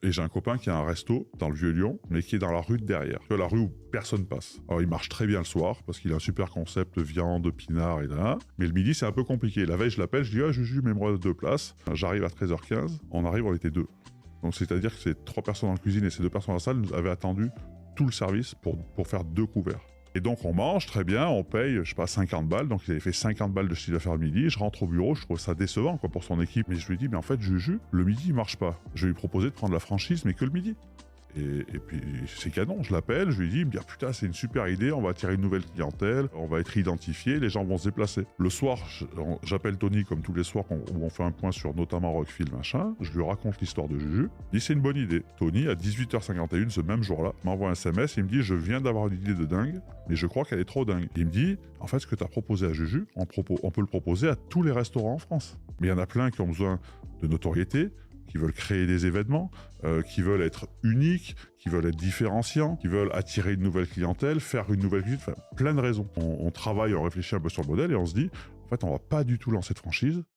Et j'ai un copain qui a un resto dans le Vieux-Lyon, mais qui est dans la rue de derrière. La rue où personne passe. Alors il marche très bien le soir, parce qu'il a un super concept de viande, pinard et là. Mais le midi, c'est un peu compliqué. La veille, je l'appelle, je dis « Ah, Juju, mets-moi 2 places ». J'arrive à 13h15. On arrive, on était 2. Donc c'est-à-dire que ces 3 personnes en cuisine et ces 2 personnes dans la salle nous avaient attendu tout le service pour faire 2 couverts. Et donc on mange très bien, on paye, je sais pas, 50 balles, donc il avait fait 50 balles de chiffre d'affaires le midi, je rentre au bureau, je trouve ça décevant quoi, pour son équipe, mais je lui dis, mais en fait Juju, le midi il marche pas, je vais lui proposer de prendre la franchise, mais que le midi. Et puis c'est canon, je l'appelle, je lui dis, il me dit, ah, putain c'est une super idée, on va attirer une nouvelle clientèle, on va être identifié, les gens vont se déplacer. Le soir, j'appelle Tony comme tous les soirs où on fait un point sur notamment Rockfield machin, je lui raconte l'histoire de Juju, il dit c'est une bonne idée. Tony à 18h51 ce même jour-là m'envoie un SMS, il me dit je viens d'avoir une idée de dingue, mais je crois qu'elle est trop dingue. Il me dit en fait ce que tu as proposé à Juju, on peut le proposer à tous les restaurants en France. Mais il y en a plein qui ont besoin de notoriété, qui veulent créer des événements, qui veulent être uniques, qui veulent être différenciants, qui veulent attirer une nouvelle clientèle, faire une nouvelle cuisine, enfin, plein de raisons. On travaille, on réfléchit un peu sur le modèle et on se dit, en fait, on va pas du tout lancer de franchise,